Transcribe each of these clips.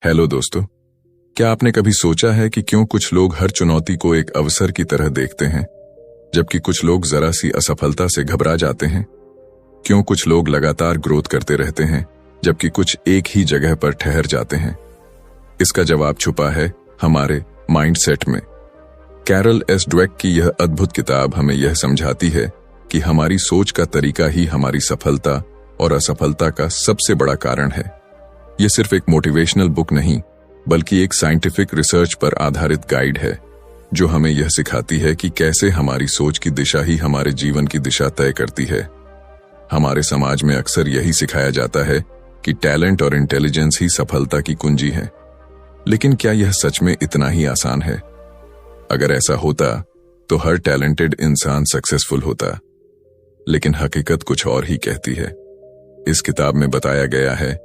Hello दोस्तों, क्या आपने कभी सोचा है कि क्यों कुछ लोग हर चुनौती को एक अवसर की तरह देखते हैं, जबकि कुछ लोग जरा सी असफलता से घबरा जाते हैं? क्यों कुछ लोग लगातार ग्रोथ करते रहते हैं, जबकि कुछ एक ही जगह पर ठहर जाते हैं? इसका जवाब छुपा है हमारे माइंडसेट में। कैरल एस ड्वेक की यह अद्भुत किताब हमें यह समझाती है कि हमारी सोच का तरीका ही हमारी सफलता और असफलता का सबसे बड़ा कारण है। यह सिर्फ एक मोटिवेशनल बुक नहीं, बल्कि एक साइंटिफिक रिसर्च पर आधारित गाइड है, जो हमें यह सिखाती है कि कैसे हमारी सोच की दिशा ही हमारे जीवन की दिशा तय करती है। हमारे समाज में अक्सर यही सिखाया जाता है कि टैलेंट और इंटेलिजेंस ही सफलता की कुंजी है। लेकिन क्या यह सच में इतना ही आसान है? अगर ऐसा होता तो हर टैलेंटेड इंसान सक्सेसफुल होता, लेकिन हकीकत कुछ और ही कहती है। इस किताब में बताया गया है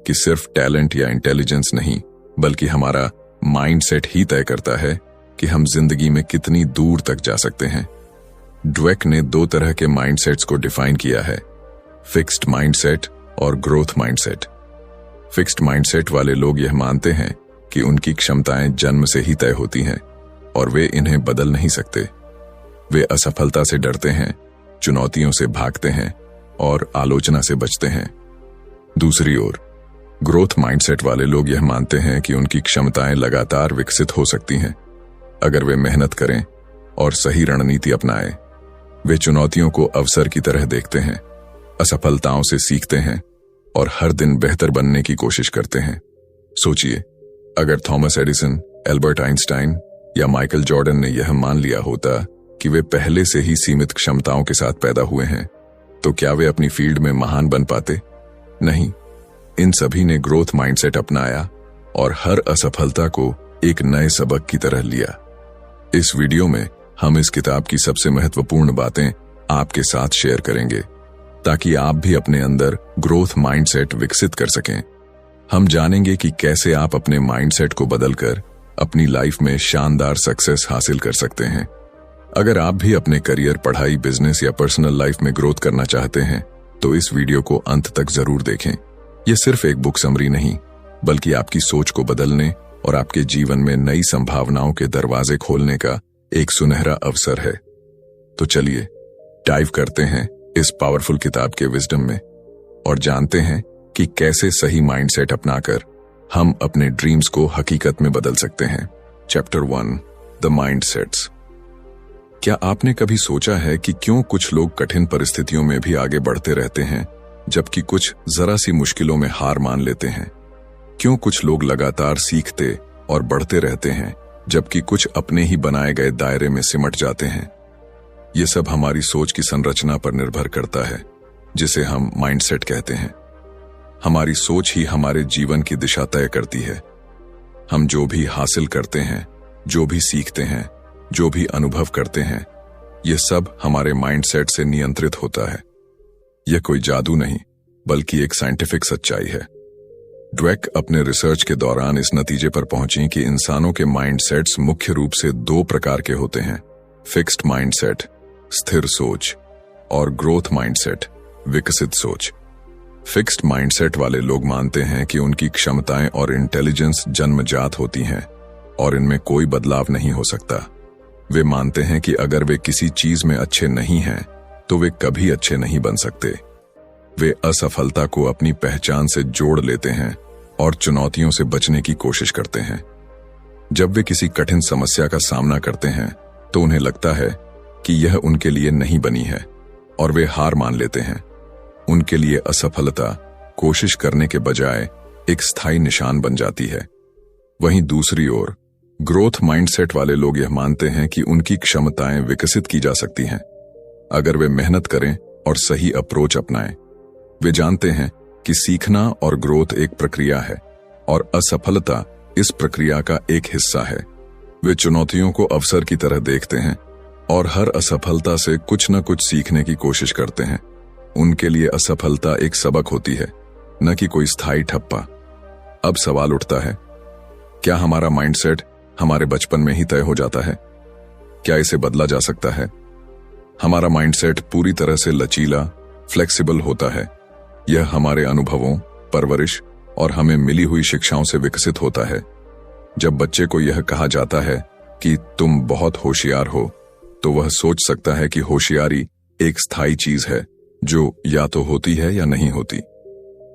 कि सिर्फ टैलेंट या इंटेलिजेंस नहीं, बल्कि हमारा माइंडसेट ही तय करता है कि हम जिंदगी में कितनी दूर तक जा सकते हैं। ड्वेक ने दो तरह के माइंडसेट्स को डिफाइन किया है, फिक्स्ड माइंडसेट और ग्रोथ माइंडसेट। फिक्स्ड माइंडसेट वाले लोग यह मानते हैं कि उनकी क्षमताएं जन्म से ही तय होती हैं और वे इन्हें बदल नहीं सकते। वे असफलता से डरते हैं, चुनौतियों से भागते हैं और आलोचना से बचते हैं। दूसरी ओर ग्रोथ माइंडसेट वाले लोग यह मानते हैं कि उनकी क्षमताएं लगातार विकसित हो सकती हैं, अगर वे मेहनत करें और सही रणनीति अपनाएं। वे चुनौतियों को अवसर की तरह देखते हैं, असफलताओं से सीखते हैं और हर दिन बेहतर बनने की कोशिश करते हैं। सोचिए, अगर थॉमस एडिसन, एल्बर्ट आइंस्टाइन या माइकल जॉर्डन ने यह मान लिया होता कि वे पहले से ही सीमित क्षमताओं के साथ पैदा हुए हैं, तो क्या वे अपनी फील्ड में महान बन पाते? नहीं। इन सभी ने ग्रोथ माइंडसेट अपनाया और हर असफलता को एक नए सबक की तरह लिया। इस वीडियो में हम इस किताब की सबसे महत्वपूर्ण बातें आपके साथ शेयर करेंगे, ताकि आप भी अपने अंदर ग्रोथ माइंडसेट विकसित कर सकें। हम जानेंगे कि कैसे आप अपने माइंडसेट को बदलकर अपनी लाइफ में शानदार सक्सेस हासिल कर सकते हैं। अगर आप भी अपने करियर, पढ़ाई, बिजनेस या पर्सनल लाइफ में ग्रोथ करना चाहते हैं, तो इस वीडियो को अंत तक जरूर देखें। यह सिर्फ एक बुक समरी नहीं, बल्कि आपकी सोच को बदलने और आपके जीवन में नई संभावनाओं के दरवाजे खोलने का एक सुनहरा अवसर है। तो चलिए डाइव करते हैं इस पावरफुल किताब के विजडम में और जानते हैं कि कैसे सही माइंडसेट अपनाकर हम अपने ड्रीम्स को हकीकत में बदल सकते हैं। Chapter 1, the mindsets. क्या आपने कभी सोचा है कि क्यों कुछ लोग कठिन परिस्थितियों में भी आगे बढ़ते रहते हैं, जबकि कुछ जरा सी मुश्किलों में हार मान लेते हैं? क्यों कुछ लोग लगातार सीखते और बढ़ते रहते हैं, जबकि कुछ अपने ही बनाए गए दायरे में सिमट जाते हैं? ये सब हमारी सोच की संरचना पर निर्भर करता है, जिसे हम माइंडसेट कहते हैं। हमारी सोच ही हमारे जीवन की दिशा तय करती है। हम जो भी हासिल करते हैं, जो भी सीखते हैं, जो भी अनुभव करते हैं, ये सब हमारे माइंडसेट से नियंत्रित होता है। यह कोई जादू नहीं, बल्कि एक साइंटिफिक सच्चाई है। ड्वेक अपने रिसर्च के दौरान इस नतीजे पर पहुंची कि इंसानों के माइंडसेट्स मुख्य रूप से दो प्रकार के होते हैं, फिक्स्ड माइंडसेट, स्थिर सोच, और ग्रोथ माइंडसेट, विकसित सोच। फिक्स्ड माइंडसेट वाले लोग मानते हैं कि उनकी क्षमताएं और इंटेलिजेंस जन्मजात होती हैं और इनमें कोई बदलाव नहीं हो सकता। वे मानते हैं कि अगर वे किसी चीज में अच्छे नहीं हैं, तो वे कभी अच्छे नहीं बन सकते। वे असफलता को अपनी पहचान से जोड़ लेते हैं और चुनौतियों से बचने की कोशिश करते हैं। जब वे किसी कठिन समस्या का सामना करते हैं, तो उन्हें लगता है कि यह उनके लिए नहीं बनी है और वे हार मान लेते हैं। उनके लिए असफलता कोशिश करने के बजाय एक स्थायी निशान बन जाती है। वहीं दूसरी ओर ग्रोथ माइंडसेट वाले लोग यह मानते हैं कि उनकी क्षमताएं विकसित की जा सकती हैं, अगर वे मेहनत करें और सही अप्रोच अपनाएं। वे जानते हैं कि सीखना और ग्रोथ एक प्रक्रिया है और असफलता इस प्रक्रिया का एक हिस्सा है। वे चुनौतियों को अवसर की तरह देखते हैं और हर असफलता से कुछ न कुछ सीखने की कोशिश करते हैं। उनके लिए असफलता एक सबक होती है, न कि कोई स्थायी ठप्पा। अब सवाल उठता है, क्या हमारा माइंडसेट हमारे बचपन में ही तय हो जाता है? क्या इसे बदला जा सकता है? हमारा माइंडसेट पूरी तरह से लचीला, फ्लेक्सिबल होता है। यह हमारे अनुभवों, परवरिश और हमें मिली हुई शिक्षाओं से विकसित होता है। जब बच्चे को यह कहा जाता है कि तुम बहुत होशियार हो, तो वह सोच सकता है कि होशियारी एक स्थायी चीज है जो या तो होती है या नहीं होती।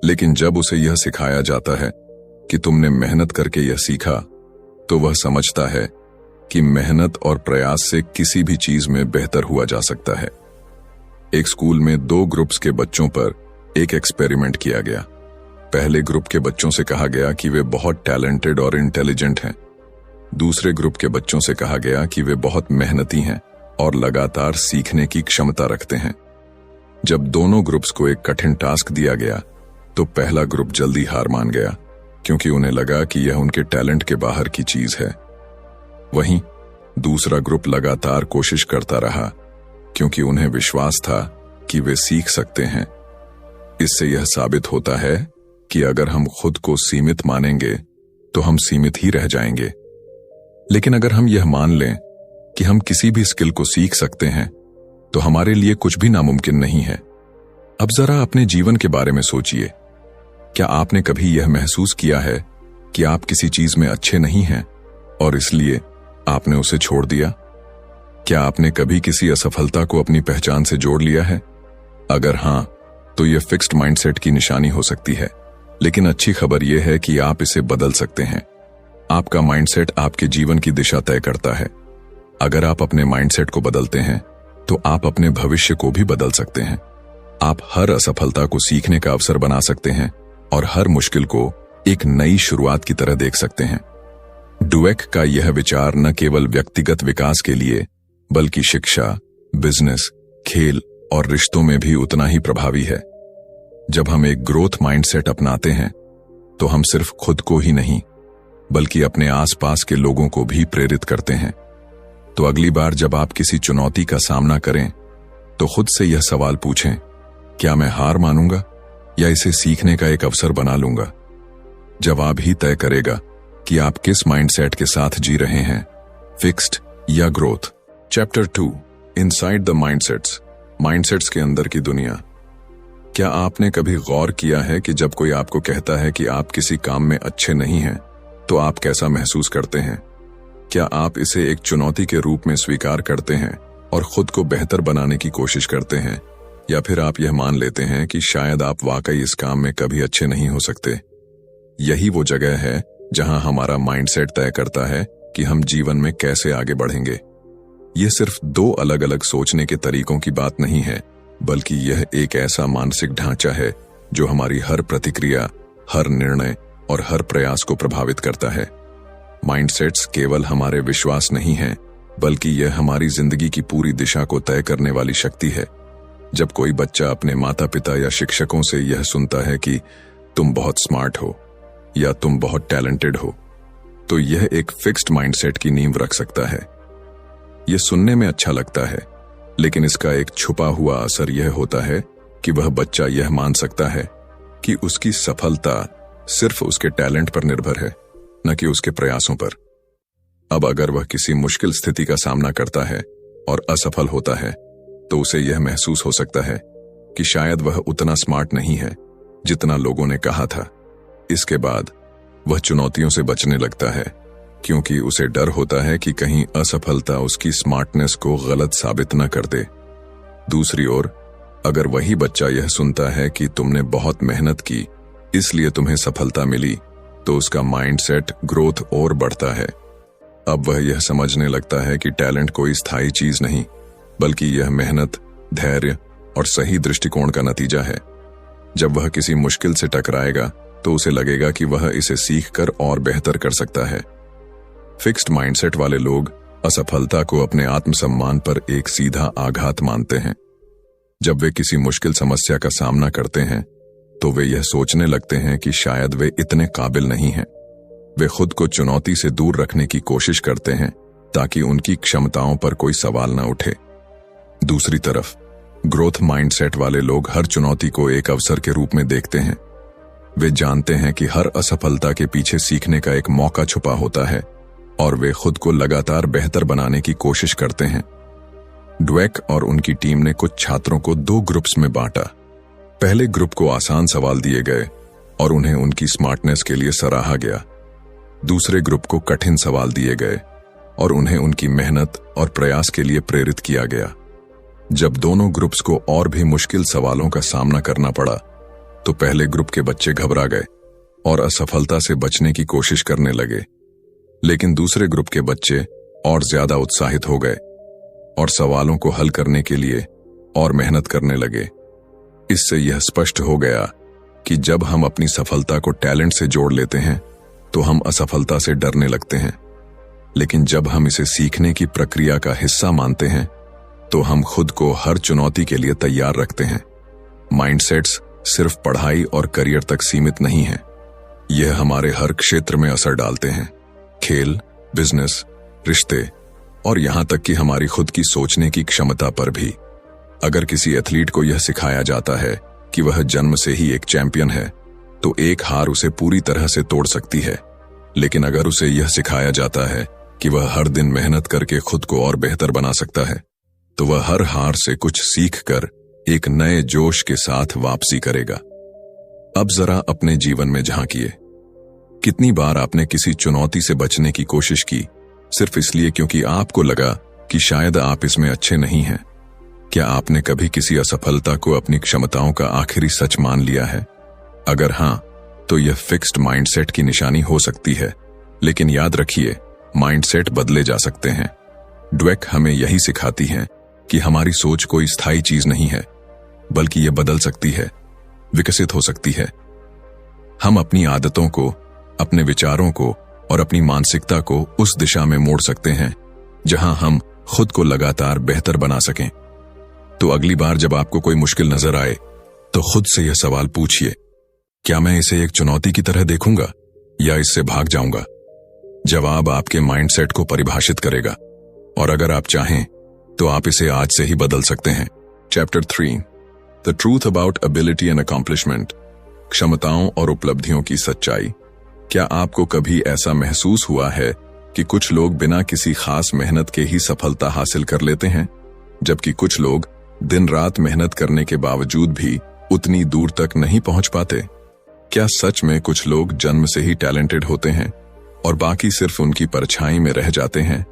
लेकिन जब उसे यह सिखाया जाता है कि तुमने मेहनत करके यह सीखा, तो वह समझता है कि मेहनत और प्रयास से किसी भी चीज में बेहतर हुआ जा सकता है। एक स्कूल में 2 ग्रुप्स के बच्चों पर एक एक्सपेरिमेंट किया गया। पहले ग्रुप के बच्चों से कहा गया कि वे बहुत टैलेंटेड और इंटेलिजेंट हैं। दूसरे ग्रुप के बच्चों से कहा गया कि वे बहुत मेहनती हैं और लगातार सीखने की क्षमता रखते हैं। जब दोनों ग्रुप्स को एक कठिन टास्क दिया गया, तो पहला ग्रुप जल्दी हार मान गया, क्योंकि उन्हें लगा कि यह उनके टैलेंट के बाहर की चीज है। वहीं दूसरा ग्रुप लगातार कोशिश करता रहा, क्योंकि उन्हें विश्वास था कि वे सीख सकते हैं। इससे यह साबित होता है कि अगर हम खुद को सीमित मानेंगे तो हम सीमित ही रह जाएंगे। लेकिन अगर हम यह मान लें कि हम किसी भी स्किल को सीख सकते हैं, तो हमारे लिए कुछ भी नामुमकिन नहीं है। अब जरा अपने जीवन के बारे में सोचिए। क्या आपने कभी यह महसूस किया है कि आप किसी चीज में अच्छे नहीं हैं और इसलिए आपने उसे छोड़ दिया? क्या आपने कभी किसी असफलता को अपनी पहचान से जोड़ लिया है? अगर हां, तो यह फिक्स्ड माइंडसेट की निशानी हो सकती है। लेकिन अच्छी खबर यह है कि आप इसे बदल सकते हैं। आपका माइंडसेट आपके जीवन की दिशा तय करता है। अगर आप अपने माइंडसेट को बदलते हैं, तो आप अपने भविष्य को भी बदल सकते हैं। आप हर असफलता को सीखने का अवसर बना सकते हैं और हर मुश्किल को एक नई शुरुआत की तरह देख सकते हैं। डुवेक का यह विचार न केवल व्यक्तिगत विकास के लिए, बल्कि शिक्षा, बिजनेस, खेल और रिश्तों में भी उतना ही प्रभावी है। जब हम एक ग्रोथ माइंडसेट अपनाते हैं, तो हम सिर्फ खुद को ही नहीं, बल्कि अपने आसपास के लोगों को भी प्रेरित करते हैं। तो अगली बार जब आप किसी चुनौती का सामना करें, तो खुद से यह सवाल पूछें, क्या मैं हार मानूंगा या इसे सीखने का एक अवसर बना लूंगा? जवाब ही तय करेगा कि आप किस माइंडसेट के साथ जी रहे हैं, फिक्स्ड या growth. Chapter 2, inside the mindsets, mindsets के अंदर की दुनिया। क्या आपने कभी गौर किया है कि जब कोई आपको कहता है कि आप किसी काम में अच्छे नहीं हैं, तो आप कैसा महसूस करते हैं? क्या आप इसे एक चुनौती के रूप में स्वीकार करते हैं और खुद को बेहतर बनाने की कोशिश करते हैं, या फिर आप यह मान लेते हैं कि शायद आप वाकई इस काम में कभी अच्छे नहीं हो सकते? यही वो जगह है जहां हमारा माइंडसेट तय करता है कि हम जीवन में कैसे आगे बढ़ेंगे। यह सिर्फ 2 अलग अलग सोचने के तरीकों की बात नहीं है, बल्कि यह एक ऐसा मानसिक ढांचा है जो हमारी हर प्रतिक्रिया, हर निर्णय और हर प्रयास को प्रभावित करता है। माइंडसेट्स केवल हमारे विश्वास नहीं हैं, बल्कि यह हमारी जिंदगी की पूरी दिशा को तय करने वाली शक्ति है। जब कोई बच्चा अपने माता पिता या शिक्षकों से यह सुनता है कि तुम बहुत स्मार्ट हो या तुम बहुत टैलेंटेड हो, तो यह एक फिक्स्ड माइंडसेट की नींव रख सकता है। यह सुनने में अच्छा लगता है, लेकिन इसका एक छुपा हुआ असर यह होता है कि वह बच्चा यह मान सकता है कि उसकी सफलता सिर्फ उसके टैलेंट पर निर्भर है, न कि उसके प्रयासों पर। अब अगर वह किसी मुश्किल स्थिति का सामना करता है और असफल होता है, तो उसे यह महसूस हो सकता है कि शायद वह उतना स्मार्ट नहीं है जितना लोगों ने कहा था। इसके बाद वह चुनौतियों से बचने लगता है, क्योंकि उसे डर होता है कि कहीं असफलता उसकी स्मार्टनेस को गलत साबित न कर दे। दूसरी ओर, अगर वही बच्चा यह सुनता है कि तुमने बहुत मेहनत की, इसलिए तुम्हें सफलता मिली, तो उसका माइंडसेट ग्रोथ और बढ़ता है। अब वह यह समझने लगता है कि टैलेंट कोई स्थायी चीज नहीं, बल्कि यह मेहनत, धैर्य और सही दृष्टिकोण का नतीजा है। जब वह किसी मुश्किल से टकराएगा, तो उसे लगेगा कि वह इसे सीखकर और बेहतर कर सकता है। फिक्स्ड माइंडसेट वाले लोग असफलता को अपने आत्मसम्मान पर एक सीधा आघात मानते हैं। जब वे किसी मुश्किल समस्या का सामना करते हैं, तो वे यह सोचने लगते हैं कि शायद वे इतने काबिल नहीं हैं। वे खुद को चुनौती से दूर रखने की कोशिश करते हैं, ताकि उनकी क्षमताओं पर कोई सवाल न उठे। दूसरी तरफ, ग्रोथ माइंडसेट वाले लोग हर चुनौती को एक अवसर के रूप में देखते हैं। वे जानते हैं कि हर असफलता के पीछे सीखने का एक मौका छुपा होता है, और वे खुद को लगातार बेहतर बनाने की कोशिश करते हैं। ड्वेक और उनकी टीम ने कुछ छात्रों को 2 ग्रुप्स में बांटा। पहले ग्रुप को आसान सवाल दिए गए और उन्हें उनकी स्मार्टनेस के लिए सराहा गया। दूसरे ग्रुप को कठिन सवाल दिए गए और उन्हें उनकी मेहनत और प्रयास के लिए प्रेरित किया गया। जब दोनों ग्रुप्स को और भी मुश्किल सवालों का सामना करना पड़ा तो पहले ग्रुप के बच्चे घबरा गए और असफलता से बचने की कोशिश करने लगे, लेकिन दूसरे ग्रुप के बच्चे और ज्यादा उत्साहित हो गए और सवालों को हल करने के लिए और मेहनत करने लगे। इससे यह स्पष्ट हो गया कि जब हम अपनी सफलता को टैलेंट से जोड़ लेते हैं तो हम असफलता से डरने लगते हैं, लेकिन जब हम इसे सीखने की प्रक्रिया का हिस्सा मानते हैं तो हम खुद को हर चुनौती के लिए तैयार रखते हैं। माइंडसेट्स सिर्फ पढ़ाई और करियर तक सीमित नहीं हैं, यह हमारे हर क्षेत्र में असर डालते हैं। खेल, बिजनेस, रिश्ते और यहां तक कि हमारी खुद की सोचने की क्षमता पर भी। अगर किसी एथलीट को यह सिखाया जाता है कि वह जन्म से ही एक चैंपियन है तो एक हार उसे पूरी तरह से तोड़ सकती है, लेकिन अगर उसे यह सिखाया जाता है कि वह हर दिन मेहनत करके खुद को और बेहतर बना सकता है तो वह हर हार से कुछ सीखकर एक नए जोश के साथ वापसी करेगा। अब जरा अपने जीवन में झांकिए। कितनी बार आपने किसी चुनौती से बचने की कोशिश की सिर्फ इसलिए क्योंकि आपको लगा कि शायद आप इसमें अच्छे नहीं हैं? क्या आपने कभी किसी असफलता को अपनी क्षमताओं का आखिरी सच मान लिया है? अगर हां, तो यह फिक्स्ड माइंडसेट की निशानी हो सकती है, लेकिन याद रखिए, माइंडसेट बदले जा सकते हैं। ड्वेक हमें यही सिखाती हैं कि हमारी सोच कोई स्थायी चीज नहीं है, बल्कि यह बदल सकती है, विकसित हो सकती है। हम अपनी आदतों को, अपने विचारों को और अपनी मानसिकता को उस दिशा में मोड़ सकते हैं जहां हम खुद को लगातार बेहतर बना सकें। तो अगली बार जब आपको कोई मुश्किल नजर आए तो खुद से यह सवाल पूछिए, क्या मैं इसे एक चुनौती की तरह देखूंगा या इससे भाग जाऊंगा? जवाब आपके माइंडसेट को परिभाषित करेगा और अगर आप चाहें तो आप इसे आज से ही बदल सकते हैं। Chapter 3, the truth about ability and accomplishment, क्षमताओं और उपलब्धियों की सच्चाई। क्या आपको कभी ऐसा महसूस हुआ है कि कुछ लोग बिना किसी खास मेहनत के ही सफलता हासिल कर लेते हैं, जबकि कुछ लोग दिन रात मेहनत करने के बावजूद भी उतनी दूर तक नहीं पहुंच पाते? क्या सच में कुछ लोग जन्म से ही टैलेंटेड होते हैं और बाकी सिर्फ उनकी परछाई में रह जाते हैं,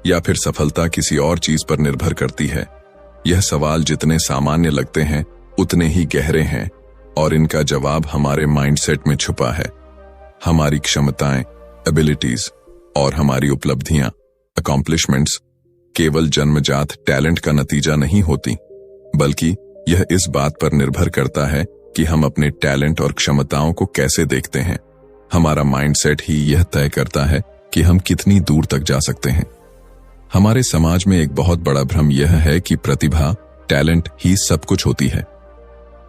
या फिर सफलता किसी और चीज पर निर्भर करती है? यह सवाल जितने सामान्य लगते हैं उतने ही गहरे हैं और इनका जवाब हमारे माइंडसेट में छुपा है। हमारी क्षमताएं, एबिलिटीज और हमारी उपलब्धियां, अकॉम्प्लिशमेंट्स, केवल जन्मजात टैलेंट का नतीजा नहीं होती, बल्कि यह इस बात पर निर्भर करता है कि हम अपने टैलेंट और क्षमताओं को कैसे देखते हैं। हमारा माइंडसेट ही यह तय करता है कि हम कितनी दूर तक जा सकते हैं। हमारे समाज में एक बहुत बड़ा भ्रम यह है कि प्रतिभा, टैलेंट ही सब कुछ होती है।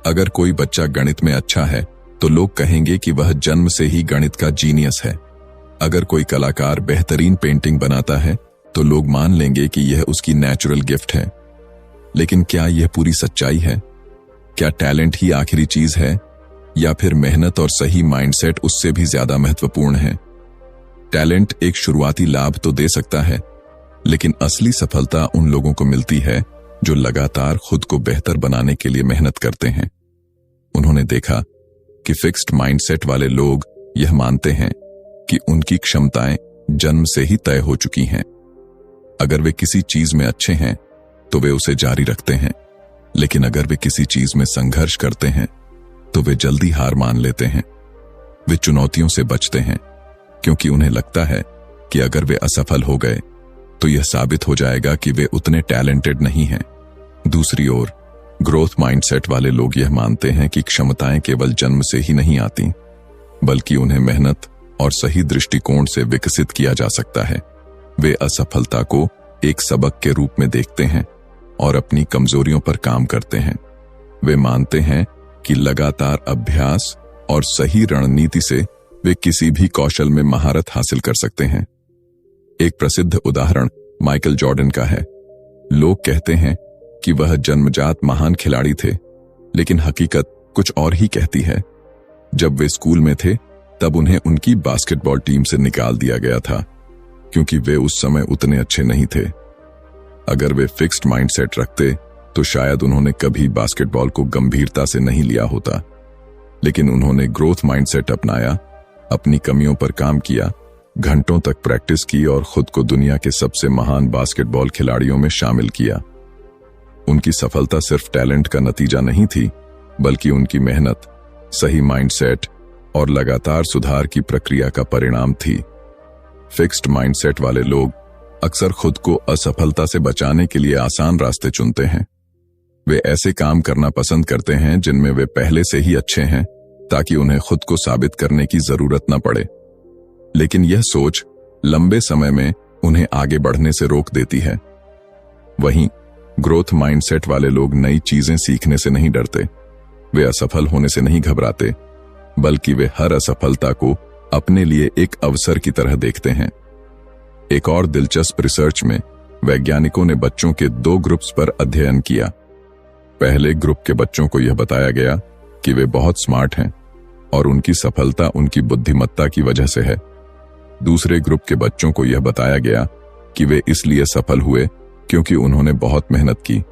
अगर कोई बच्चा गणित में अच्छा है तो लोग कहेंगे कि वह जन्म से ही गणित का जीनियस है। अगर कोई कलाकार बेहतरीन पेंटिंग बनाता है तो लोग मान लेंगे कि यह उसकी नेचुरल गिफ्ट है। लेकिन क्या यह पूरी सच्चाई है? क्या टैलेंट ही आखिरी चीज है, या फिर मेहनत और सही माइंडसेट उससे भी ज्यादा महत्वपूर्ण है? टैलेंट एक शुरुआती लाभ तो दे सकता है, लेकिन असली सफलता उन लोगों को मिलती है जो लगातार खुद को बेहतर बनाने के लिए मेहनत करते हैं। उन्होंने देखा कि फिक्स्ड माइंडसेट वाले लोग यह मानते हैं कि उनकी क्षमताएं जन्म से ही तय हो चुकी हैं। अगर वे किसी चीज में अच्छे हैं तो वे उसे जारी रखते हैं, लेकिन अगर वे किसी चीज में संघर्ष करते हैं तो वे जल्दी हार मान लेते हैं। वे चुनौतियों से बचते हैं क्योंकि उन्हें लगता है कि अगर वे असफल हो गए तो यह साबित हो जाएगा कि वे उतने टैलेंटेड नहीं हैं। दूसरी ओर, ग्रोथ माइंडसेट वाले लोग यह मानते हैं कि क्षमताएं केवल जन्म से ही नहीं आती, बल्कि उन्हें मेहनत और सही दृष्टिकोण से विकसित किया जा सकता है। वे असफलता को एक सबक के रूप में देखते हैं और अपनी कमजोरियों पर काम करते हैं। वे मानते हैं कि लगातार अभ्यास और सही रणनीति से वे किसी भी कौशल में महारत हासिल कर सकते हैं। एक प्रसिद्ध उदाहरण माइकल जॉर्डन का है। लोग कहते हैं कि वह जन्मजात महान खिलाड़ी थे, लेकिन हकीकत कुछ और ही कहती है। जब वे स्कूल में थे तब उन्हें उनकी बास्केटबॉल टीम से निकाल दिया गया था क्योंकि वे उस समय उतने अच्छे नहीं थे। अगर वे फिक्स्ड माइंडसेट रखते तो शायद उन्होंने कभी बास्केटबॉल को गंभीरता से नहीं लिया होता। लेकिन उन्होंने ग्रोथ माइंडसेट अपनाया, अपनी कमियों पर काम किया, घंटों तक प्रैक्टिस की और खुद को दुनिया के सबसे महान बास्केटबॉल खिलाड़ियों में शामिल किया। उनकी सफलता सिर्फ टैलेंट का नतीजा नहीं थी, बल्कि उनकी मेहनत, सही माइंडसेट और लगातार सुधार की प्रक्रिया का परिणाम थी। फिक्स्ड माइंडसेट वाले लोग अक्सर खुद को असफलता से बचाने के लिए आसान रास्ते चुनते हैं। वे ऐसे काम करना पसंद करते हैं जिनमें वे पहले से ही अच्छे हैं, ताकि उन्हें खुद को साबित करने की जरूरत न पड़े। लेकिन यह सोच लंबे समय में उन्हें आगे बढ़ने से रोक देती है। वहीं ग्रोथ माइंडसेट वाले लोग नई चीजें सीखने से नहीं डरते, वे असफल होने से नहीं घबराते, बल्कि वे हर असफलता को अपने लिए एक अवसर की तरह देखते हैं। एक और दिलचस्प रिसर्च में वैज्ञानिकों ने बच्चों के 2 ग्रुप्स पर अध्ययन किया। पहले ग्रुप के बच्चों को यह बताया गया कि वे बहुत स्मार्ट हैं और उनकी सफलता उनकी बुद्धिमत्ता की वजह से है। दूसरे ग्रुप के बच्चों को यह बताया गया कि वे इसलिए सफल हुए क्योंकि उन्होंने बहुत मेहनत की।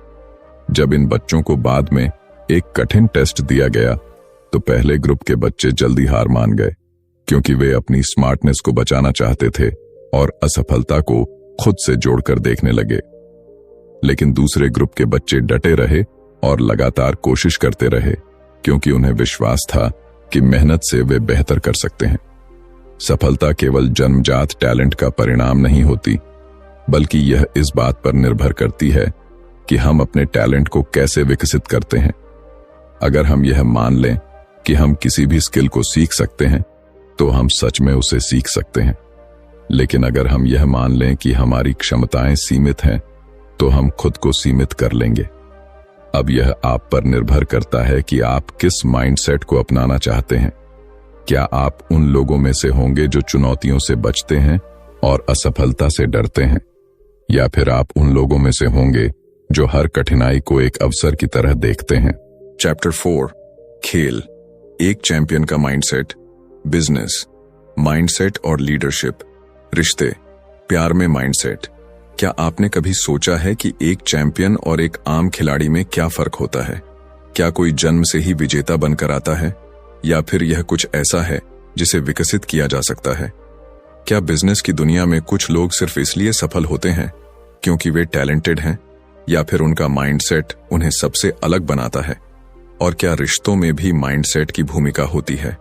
जब इन बच्चों को बाद में एक कठिन टेस्ट दिया गया, तो पहले ग्रुप के बच्चे जल्दी हार मान गए, क्योंकि वे अपनी स्मार्टनेस को बचाना चाहते थे और असफलता को खुद से जोड़कर देखने लगे। लेकिन दूसरे ग्रुप के बच्चे डटे रहे और लगातार कोशिश करते रहे, क्योंकि उन्हें विश्वास था कि मेहनत से वे बेहतर कर सकते हैं। सफलता केवल जन्मजात टैलेंट का परिणाम नहीं होती, बल्कि यह इस बात पर निर्भर करती है कि हम अपने टैलेंट को कैसे विकसित करते हैं। अगर हम यह मान लें कि हम किसी भी स्किल को सीख सकते हैं, तो हम सच में उसे सीख सकते हैं। लेकिन अगर हम यह मान लें कि हमारी क्षमताएं सीमित हैं, तो हम खुद को सीमित कर लेंगे। अब यह आप पर निर्भर करता है कि आप किस माइंडसेट को अपनाना चाहते हैं। क्या आप उन लोगों में से होंगे जो चुनौतियों से बचते हैं और असफलता से डरते हैं, या फिर आप उन लोगों में से होंगे जो हर कठिनाई को एक अवसर की तरह देखते हैं। चैप्टर 4, खेल, एक चैंपियन का माइंडसेट, बिजनेस, माइंडसेट और लीडरशिप, रिश्ते, प्यार में माइंडसेट। क्या आपने कभी सोचा है कि एक चैंपियन और एक आम खिलाड़ी में क्या फर्क होता है? क्या कोई जन्म से ही विजेता बनकर आता है, या फिर यह कुछ ऐसा है जिसे विकसित किया जा सकता है? क्या बिजनेस की दुनिया में कुछ लोग सिर्फ इसलिए सफल होते हैं क्योंकि वे टैलेंटेड हैं, या फिर उनका माइंडसेट उन्हें सबसे अलग बनाता है? और क्या रिश्तों में भी माइंडसेट की भूमिका होती है?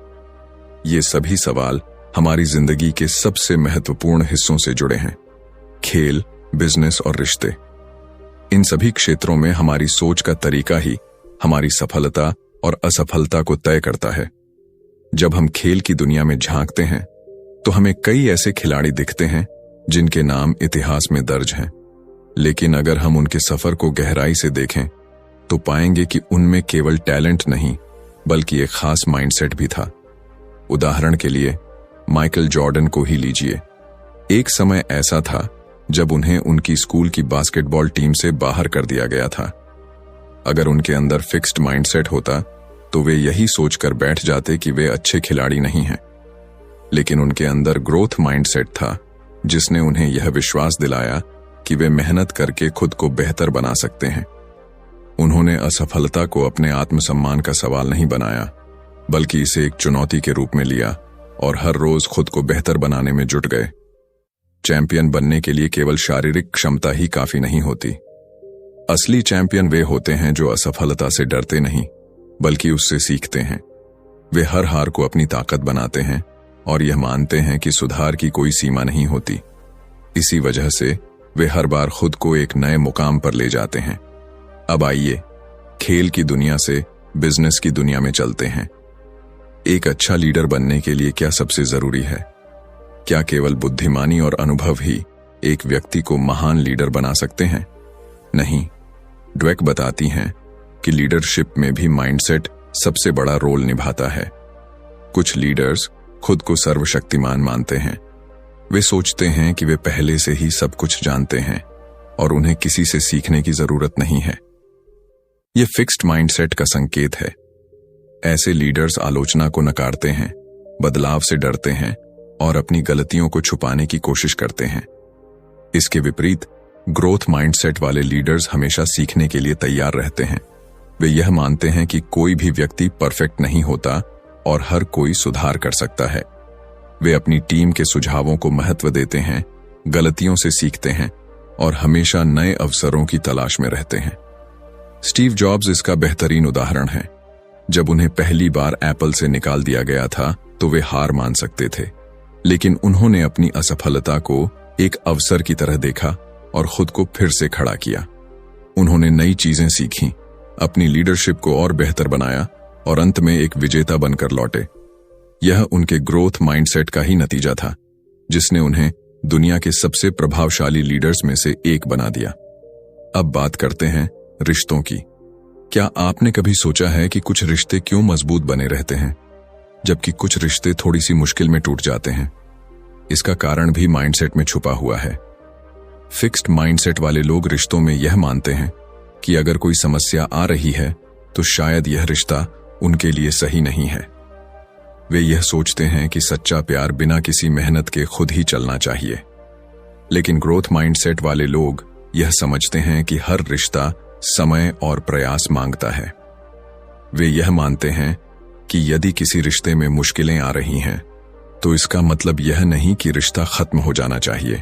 ये सभी सवाल हमारी जिंदगी के सबसे महत्वपूर्ण हिस्सों से जुड़े हैं। खेल, बिजनेस और रिश्ते, इन सभी क्षेत्रों में हमारी सोच का तरीका ही हमारी सफलता और असफलता को तय करता है। जब हम खेल की दुनिया में झांकते हैं, तो हमें कई ऐसे खिलाड़ी दिखते हैं जिनके नाम इतिहास में दर्ज हैं। लेकिन अगर हम उनके सफर को गहराई से देखें, तो पाएंगे कि उनमें केवल टैलेंट नहीं, बल्कि एक खास माइंडसेट भी था। उदाहरण के लिए माइकल जॉर्डन को ही लीजिए। एक समय ऐसा था जब उन्हें उनकी स्कूल की बास्केटबॉल टीम से बाहर कर दिया गया था। अगर उनके अंदर फिक्स्ड माइंडसेट होता, तो वे यही सोचकर बैठ जाते कि वे अच्छे खिलाड़ी नहीं हैं। लेकिन उनके अंदर ग्रोथ माइंडसेट था, जिसने उन्हें यह विश्वास दिलाया कि वे मेहनत करके खुद को बेहतर बना सकते हैं। उन्होंने असफलता को अपने आत्मसम्मान का सवाल नहीं बनाया, बल्कि इसे एक चुनौती के रूप में लिया और हर रोज खुद को बेहतर बनाने में जुट गए। चैंपियन बनने के लिए केवल शारीरिक क्षमता ही काफी नहीं होती। असली चैंपियन वे होते हैं जो असफलता से डरते नहीं, बल्कि उससे सीखते हैं। वे हर हार को अपनी ताकत बनाते हैं और यह मानते हैं कि सुधार की कोई सीमा नहीं होती। इसी वजह से वे हर बार खुद को एक नए मुकाम पर ले जाते हैं। अब आइए खेल की दुनिया से बिजनेस की दुनिया में चलते हैं। एक अच्छा लीडर बनने के लिए क्या सबसे जरूरी है? क्या केवल बुद्धिमानी और अनुभव ही एक व्यक्ति को महान लीडर बना सकते हैं? नहीं। ड्वेक बताती हैं कि लीडरशिप में भी माइंडसेट सबसे बड़ा रोल निभाता है। कुछ लीडर्स खुद को सर्वशक्तिमान मानते हैं। वे सोचते हैं कि वे पहले से ही सब कुछ जानते हैं और उन्हें किसी से सीखने की जरूरत नहीं है। यह फिक्स्ड माइंडसेट का संकेत है। ऐसे लीडर्स आलोचना को नकारते हैं, बदलाव से डरते हैं और अपनी गलतियों को छुपाने की कोशिश करते हैं। इसके विपरीत ग्रोथ माइंडसेट वाले लीडर्स हमेशा सीखने के लिए तैयार रहते हैं। वे यह मानते हैं कि कोई भी व्यक्ति परफेक्ट नहीं होता और हर कोई सुधार कर सकता है। वे अपनी टीम के सुझावों को महत्व देते हैं, गलतियों से सीखते हैं और हमेशा नए अवसरों की तलाश में रहते हैं। स्टीव जॉब्स इसका बेहतरीन उदाहरण है। जब उन्हें पहली बार एप्पल से निकाल दिया गया था तो वे हार मान सकते थे, लेकिन उन्होंने अपनी असफलता को एक अवसर की तरह देखा और खुद को फिर से खड़ा किया। उन्होंने नई चीजें सीखीं, अपनी लीडरशिप को और बेहतर बनाया और अंत में एक विजेता बनकर लौटे। यह उनके ग्रोथ माइंडसेट का ही नतीजा था, जिसने उन्हें दुनिया के सबसे प्रभावशाली लीडर्स में से एक बना दिया। अब बात करते हैं रिश्तों की। क्या आपने कभी सोचा है कि कुछ रिश्ते क्यों मजबूत बने रहते हैं, जबकि कुछ रिश्ते थोड़ी सी मुश्किल में टूट जाते हैं? इसका कारण भी माइंडसेट में छुपा हुआ है। फिक्स्ड माइंडसेट वाले लोग रिश्तों में यह मानते हैं कि अगर कोई समस्या आ रही है तो शायद यह रिश्ता उनके लिए सही नहीं है। वे यह सोचते हैं कि सच्चा प्यार बिना किसी मेहनत के खुद ही चलना चाहिए। लेकिन ग्रोथ माइंडसेट वाले लोग यह समझते हैं कि हर रिश्ता समय और प्रयास मांगता है। वे यह मानते हैं कि यदि किसी रिश्ते में मुश्किलें आ रही हैं तो इसका मतलब यह नहीं कि रिश्ता खत्म हो जाना चाहिए,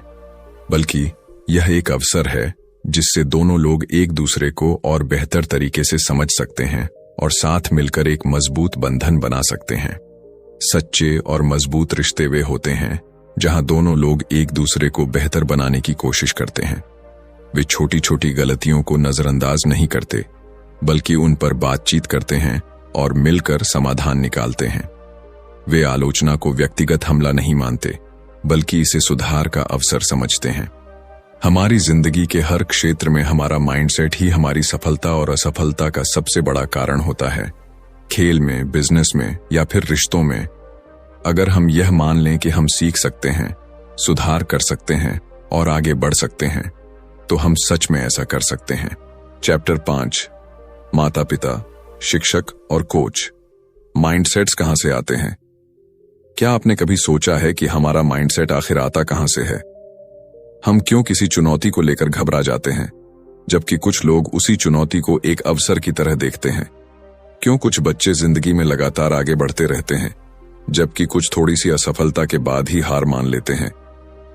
बल्कि यह एक अवसर है जिससे दोनों लोग एक दूसरे को और बेहतर तरीके से समझ सकते हैं और साथ मिलकर एक मजबूत बंधन बना सकते हैं। सच्चे और मजबूत रिश्ते वे होते हैं जहां दोनों लोग एक दूसरे को बेहतर बनाने की कोशिश करते हैं। वे छोटी छोटी गलतियों को नजरअंदाज नहीं करते, बल्कि उन पर बातचीत करते हैं और मिलकर समाधान निकालते हैं। वे आलोचना को व्यक्तिगत हमला नहीं मानते, बल्कि इसे सुधार का अवसर समझते हैं। हमारी जिंदगी के हर क्षेत्र में हमारा माइंडसेट ही हमारी सफलता और असफलता का सबसे बड़ा कारण होता है। खेल में, बिजनेस में या फिर रिश्तों में। अगर हम यह मान लें कि हम सीख सकते हैं, सुधार कर सकते हैं और आगे बढ़ सकते हैं, तो हम सच में ऐसा कर सकते हैं। चैप्टर 5, माता पिता, शिक्षक और कोच। माइंडसेट्स कहां से आते हैं? क्या आपने कभी सोचा है कि हमारा माइंडसेट आखिर आता कहां से है? हम क्यों किसी चुनौती को लेकर घबरा जाते हैं, जबकि कुछ लोग उसी चुनौती को एक अवसर की तरह देखते हैं? क्यों कुछ बच्चे जिंदगी में लगातार आगे बढ़ते रहते हैं, जबकि कुछ थोड़ी सी असफलता के बाद ही हार मान लेते हैं?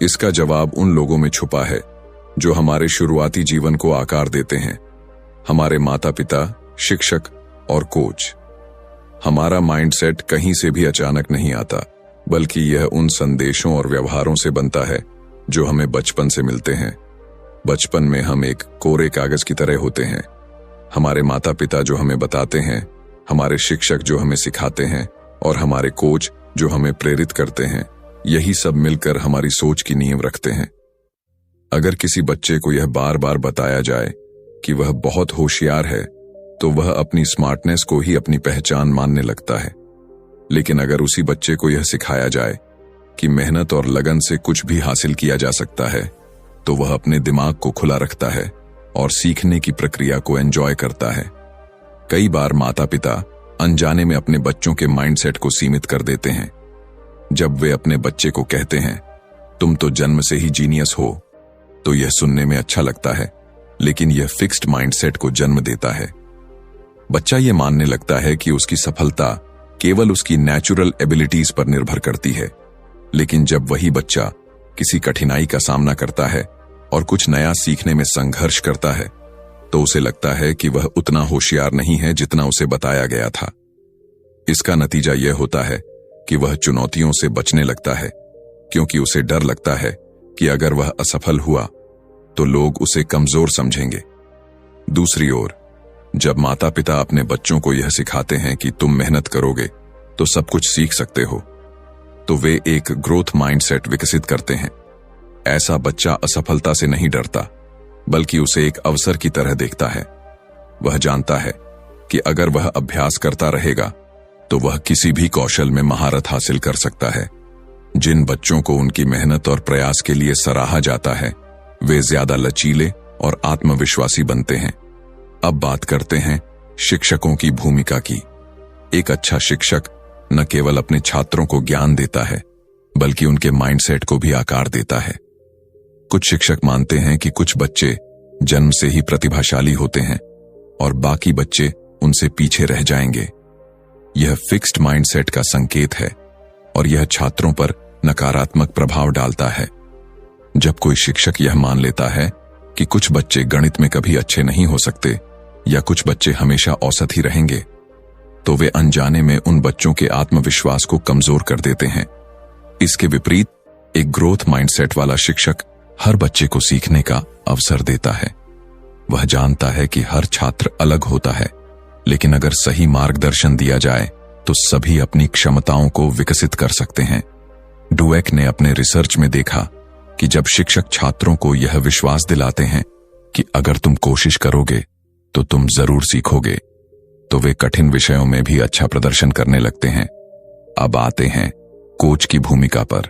इसका जवाब उन लोगों में छुपा है जो हमारे शुरुआती जीवन को आकार देते हैं, हमारे माता पिता, शिक्षक और कोच। हमारा माइंडसेट कहीं से भी अचानक नहीं आता, बल्कि यह उन संदेशों और व्यवहारों से बनता है जो हमें बचपन से मिलते हैं। बचपन में हम एक कोरे कागज की तरह होते हैं। हमारे माता पिता जो हमें बताते हैं, हमारे शिक्षक जो हमें सिखाते हैं और हमारे कोच जो हमें प्रेरित करते हैं, यही सब मिलकर हमारी सोच की नींव रखते हैं। अगर किसी बच्चे को यह बार बार बताया जाए कि वह बहुत होशियार है, तो वह अपनी स्मार्टनेस को ही अपनी पहचान मानने लगता है। लेकिन अगर उसी बच्चे को यह सिखाया जाए कि मेहनत और लगन से कुछ भी हासिल किया जा सकता है, तो वह अपने दिमाग को खुला रखता है और सीखने की प्रक्रिया को एंजॉय करता है। कई बार माता पिता अनजाने में अपने बच्चों के माइंडसेट को सीमित कर देते हैं। जब वे अपने बच्चे को कहते हैं, तुम तो जन्म से ही जीनियस हो, तो यह सुनने में अच्छा लगता है, लेकिन यह फिक्स्ड माइंडसेट को जन्म देता है। बच्चा यह मानने लगता है कि उसकी सफलता केवल उसकी नेचुरल एबिलिटीज पर निर्भर करती है। लेकिन जब वही बच्चा किसी कठिनाई का सामना करता है और कुछ नया सीखने में संघर्ष करता है, तो उसे लगता है कि वह उतना होशियार नहीं है जितना उसे बताया गया था। इसका नतीजा यह होता है कि वह चुनौतियों से बचने लगता है, क्योंकि उसे डर लगता है कि अगर वह असफल हुआ तो लोग उसे कमजोर समझेंगे। दूसरी ओर, जब माता पिता अपने बच्चों को यह सिखाते हैं कि तुम मेहनत करोगे तो सब कुछ सीख सकते हो, तो वे एक ग्रोथ माइंडसेट विकसित करते हैं। ऐसा बच्चा असफलता से नहीं डरता, बल्कि उसे एक अवसर की तरह देखता है। वह जानता है कि अगर वह अभ्यास करता रहेगा तो वह किसी भी कौशल में महारत हासिल कर सकता है। जिन बच्चों को उनकी मेहनत और प्रयास के लिए सराहा जाता है, वे ज्यादा लचीले और आत्मविश्वासी बनते हैं। अब बात करते हैं शिक्षकों की भूमिका की। एक अच्छा शिक्षक न केवल अपने छात्रों को ज्ञान देता है, बल्कि उनके माइंडसेट को भी आकार देता है। कुछ शिक्षक मानते हैं कि कुछ बच्चे जन्म से ही प्रतिभाशाली होते हैं और बाकी बच्चे उनसे पीछे रह जाएंगे। यह फिक्स्ड माइंडसेट का संकेत है और यह छात्रों पर नकारात्मक प्रभाव डालता है। जब कोई शिक्षक यह मान लेता है कि कुछ बच्चे गणित में कभी अच्छे नहीं हो सकते या कुछ बच्चे हमेशा औसत ही रहेंगे, तो वे अनजाने में उन बच्चों के आत्मविश्वास को कमजोर कर देते हैं। इसके विपरीत एक ग्रोथ माइंडसेट वाला शिक्षक हर बच्चे को सीखने का अवसर देता है। वह जानता है कि हर छात्र अलग होता है, लेकिन अगर सही मार्गदर्शन दिया जाए तो सभी अपनी क्षमताओं को विकसित कर सकते हैं। डुवेक ने अपने रिसर्च में देखा कि जब शिक्षक छात्रों को यह विश्वास दिलाते हैं कि अगर तुम कोशिश करोगे तो तुम जरूर सीखोगे, तो वे कठिन विषयों में भी अच्छा प्रदर्शन करने लगते हैं। अब आते हैं कोच की भूमिका पर।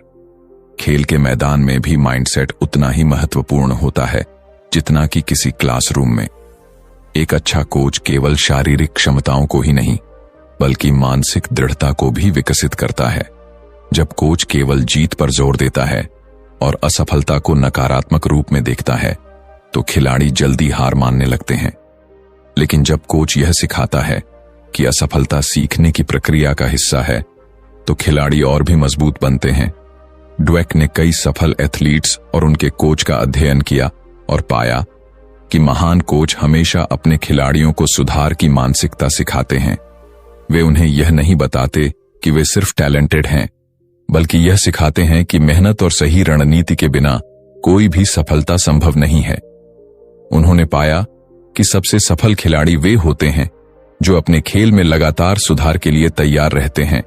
खेल के मैदान में भी माइंडसेट उतना ही महत्वपूर्ण होता है जितना कि किसी क्लासरूम में। एक अच्छा कोच केवल शारीरिक क्षमताओं को ही नहीं बल्कि मानसिक दृढ़ता को भी विकसित करता है। जब कोच केवल जीत पर जोर देता है और असफलता को नकारात्मक रूप में देखता है तो खिलाड़ी जल्दी हार मानने लगते हैं। लेकिन जब कोच यह सिखाता है कि असफलता सीखने की प्रक्रिया का हिस्सा है तो खिलाड़ी और भी मजबूत बनते हैं। ड्वेक ने कई सफल एथलीट्स और उनके कोच का अध्ययन किया और पाया कि महान कोच हमेशा अपने खिलाड़ियों को सुधार की मानसिकता सिखाते हैं। वे उन्हें यह नहीं बताते कि वे सिर्फ टैलेंटेड हैं, बल्कि यह सिखाते हैं कि मेहनत और सही रणनीति के बिना कोई भी सफलता संभव नहीं है। उन्होंने पाया कि सबसे सफल खिलाड़ी वे होते हैं जो अपने खेल में लगातार सुधार के लिए तैयार रहते हैं,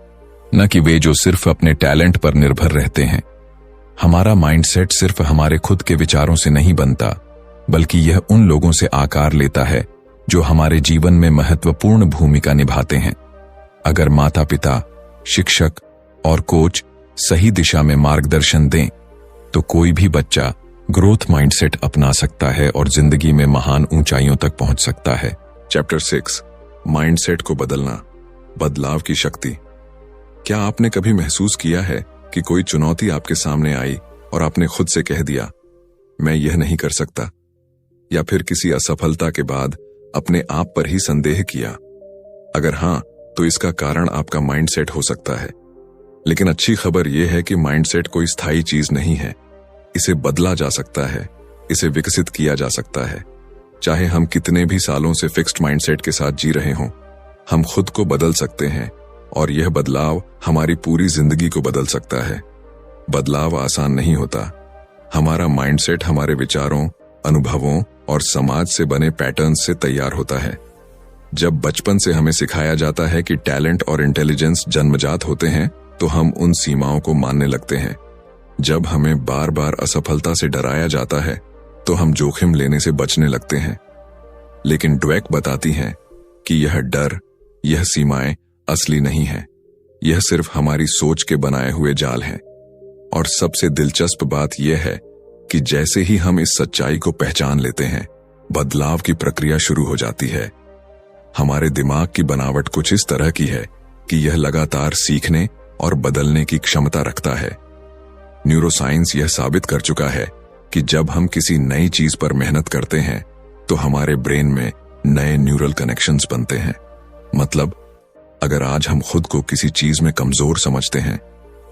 न कि वे जो सिर्फ अपने टैलेंट पर निर्भर रहते हैं। हमारा माइंडसेट सिर्फ हमारे खुद के विचारों से नहीं बनता, बल्कि यह उन लोगों से आकार लेता है जो हमारे जीवन में महत्वपूर्ण भूमिका निभाते हैं। अगर माता पिता, शिक्षक और कोच सही दिशा में मार्गदर्शन दें तो कोई भी बच्चा ग्रोथ माइंडसेट अपना सकता है और जिंदगी में महान ऊंचाइयों तक पहुंच सकता है। चैप्टर 6, माइंडसेट को बदलना, बदलाव की शक्ति। क्या आपने कभी महसूस किया है कि कोई चुनौती आपके सामने आई और आपने खुद से कह दिया, मैं यह नहीं कर सकता, या फिर किसी असफलता के बाद अपने आप पर ही संदेह किया? अगर हां, तो इसका कारण आपका माइंडसेट हो सकता है। लेकिन अच्छी खबर यह है कि माइंडसेट कोई स्थायी चीज नहीं है। इसे बदला जा सकता है, इसे विकसित किया जा सकता है। चाहे हम कितने भी सालों से फिक्स्ड माइंडसेट के साथ जी रहे हों, हम खुद को बदल सकते हैं और यह बदलाव हमारी पूरी जिंदगी को बदल सकता है। बदलाव आसान नहीं होता। हमारा माइंडसेट हमारे विचारों, अनुभवों और समाज से बने पैटर्न्स से तैयार होता है। जब बचपन से हमें सिखाया जाता है कि टैलेंट और इंटेलिजेंस जन्मजात होते हैं, तो हम उन सीमाओं को मानने लगते हैं। जब हमें बार बार असफलता से डराया जाता है, तो हम जोखिम लेने से बचने लगते हैं। लेकिन ड्वेक बताती हैं कि यह डर, यह सीमाएं असली नहीं है। यह सिर्फ हमारी सोच के बनाए हुए जाल हैं। और सबसे दिलचस्प बात यह है कि जैसे ही हम इस सच्चाई को पहचान लेते हैं, बदलाव की प्रक्रिया शुरू हो जाती है। हमारे दिमाग की बनावट कुछ इस तरह की है कि यह लगातार सीखने और बदलने की क्षमता रखता है। न्यूरोसाइंस यह साबित कर चुका है कि जब हम किसी नई चीज पर मेहनत करते हैं तो हमारे ब्रेन में नए न्यूरल कनेक्शंस बनते हैं। मतलब, अगर आज हम खुद को किसी चीज में कमजोर समझते हैं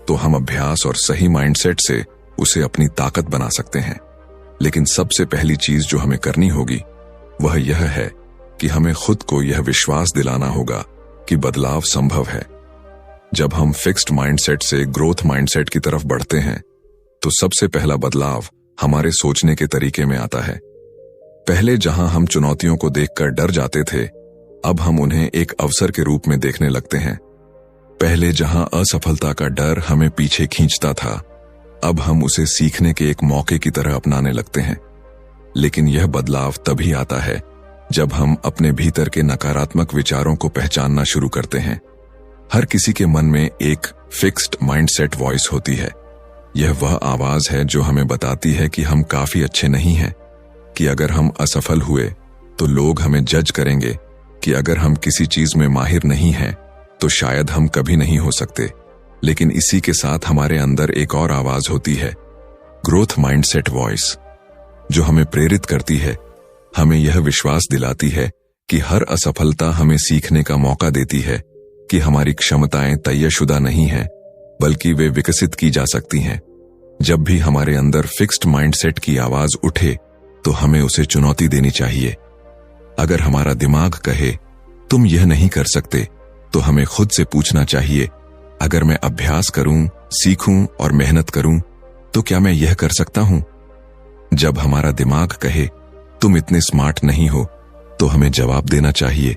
तो हम अभ्यास और सही माइंडसेट से उसे अपनी ताकत बना सकते हैं। लेकिन सबसे पहली चीज जो हमें करनी होगी वह यह है कि हमें खुद को यह विश्वास दिलाना होगा कि बदलाव संभव है। जब हम फिक्स्ड माइंडसेट से ग्रोथ माइंडसेट की तरफ बढ़ते हैं तो सबसे पहला बदलाव हमारे सोचने के तरीके में आता है। पहले जहां हम चुनौतियों को देखकर डर जाते थे, अब हम उन्हें एक अवसर के रूप में देखने लगते हैं। पहले जहां असफलता का डर हमें पीछे खींचता था, अब हम उसे सीखने के एक मौके की तरह अपनाने लगते हैं। लेकिन यह बदलाव तभी आता है जब हम अपने भीतर के नकारात्मक विचारों को पहचानना शुरू करते हैं। हर किसी के मन में एक फिक्स्ड माइंडसेट वॉइस होती है। यह वह आवाज है जो हमें बताती है कि हम काफी अच्छे नहीं हैं, कि अगर हम असफल हुए तो लोग हमें जज करेंगे, कि अगर हम किसी चीज में माहिर नहीं हैं तो शायद हम कभी नहीं हो सकते। लेकिन इसी के साथ हमारे अंदर एक और आवाज होती है, ग्रोथ माइंडसेट वॉइस, जो हमें प्रेरित करती है, हमें यह विश्वास दिलाती है कि हर असफलता हमें सीखने का मौका देती है कि हमारी क्षमताएं तयशुदा नहीं हैं, बल्कि वे विकसित की जा सकती हैं। जब भी हमारे अंदर फिक्स्ड माइंडसेट की आवाज उठे तो हमें उसे चुनौती देनी चाहिए। अगर हमारा दिमाग कहे तुम यह नहीं कर सकते, तो हमें खुद से पूछना चाहिए, अगर मैं अभ्यास करूं, सीखूं और मेहनत करूं तो क्या मैं यह कर सकता हूं? जब हमारा दिमाग कहे तुम इतने स्मार्ट नहीं हो, तो हमें जवाब देना चाहिए,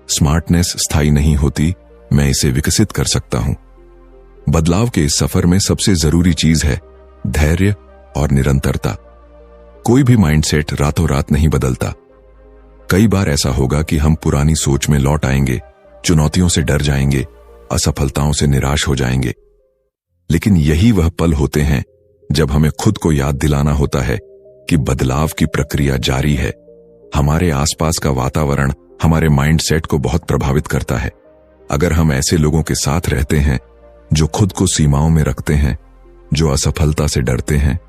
स्मार्टनेस स्थायी नहीं होती, मैं इसे विकसित कर सकता हूं। बदलाव के इस सफर में सबसे जरूरी चीज है धैर्य और निरंतरता। कोई भी माइंडसेट रातों रात नहीं बदलता। कई बार ऐसा होगा कि हम पुरानी सोच में लौट आएंगे, चुनौतियों से डर जाएंगे, असफलताओं से निराश हो जाएंगे। लेकिन यही वह पल होते हैं जब हमें खुद को याद दिलाना होता है कि बदलाव की प्रक्रिया जारी है। हमारे आसपास का वातावरण हमारे माइंडसेट को बहुत प्रभावित करता है। अगर हम ऐसे लोगों के साथ रहते हैं जो खुद को सीमाओं में रखते हैं, जो असफलता से डरते हैं,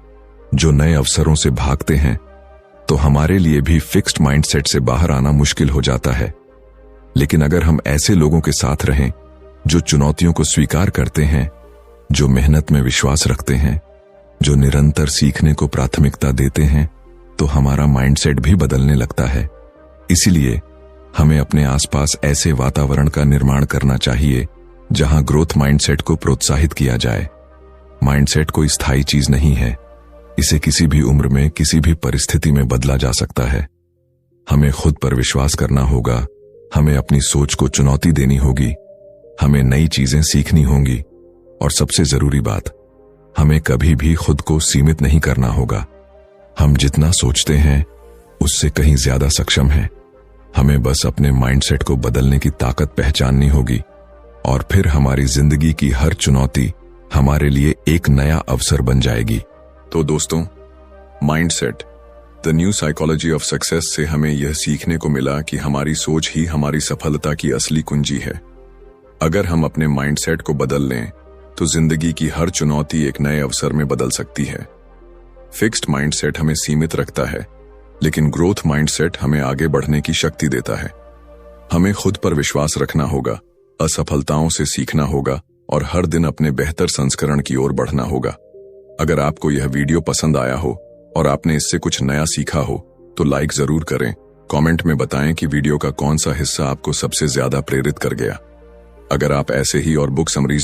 जो नए अवसरों से भागते हैं, तो हमारे लिए भी फिक्स्ड माइंडसेट से बाहर आना मुश्किल हो जाता है। लेकिन अगर हम ऐसे लोगों के साथ रहें जो चुनौतियों को स्वीकार करते हैं, जो मेहनत में विश्वास रखते हैं, जो निरंतर सीखने को प्राथमिकता देते हैं, तो हमारा माइंडसेट भी बदलने लगता है। इसीलिए हमें अपने आसपास ऐसे वातावरण का निर्माण करना चाहिए जहां ग्रोथ माइंडसेट को प्रोत्साहित किया जाए। माइंडसेट कोई स्थायी चीज नहीं है, इसे किसी भी उम्र में किसी भी परिस्थिति में बदला जा सकता है। हमें खुद पर विश्वास करना होगा, हमें अपनी सोच को चुनौती देनी होगी, हमें नई चीजें सीखनी होंगी, और सबसे जरूरी बात, हमें कभी भी खुद को सीमित नहीं करना होगा। हम जितना सोचते हैं उससे कहीं ज्यादा सक्षम हैं। हमें बस अपने माइंडसेट को बदलने की ताकत पहचाननी होगी, और फिर हमारी जिंदगी की हर चुनौती हमारे लिए एक नया अवसर बन जाएगी। तो दोस्तों, mindset the new psychology of success से हमें यह सीखने को मिला कि हमारी सोच ही हमारी सफलता की असली कुंजी है। अगर हम अपने माइंडसेट को बदल लें तो जिंदगी की हर चुनौती एक नए अवसर में बदल सकती है। फिक्स्ड माइंडसेट हमें सीमित रखता है, लेकिन ग्रोथ माइंडसेट हमें आगे बढ़ने की शक्ति देता है। हमें खुद पर विश्वास रखना होगा, असफलताओं से सीखना होगा और हर दिन अपने बेहतर संस्करण की ओर बढ़ना होगा। अगर आपको यह वीडियो पसंद आया हो और आपने इससे कुछ नया सीखा हो तो लाइक जरूर करें। कमेंट में बताएं कि वीडियो का कौन सा हिस्सा आपको सबसे ज्यादा प्रेरित कर गया। अगर आप ऐसे ही और बुक समरीज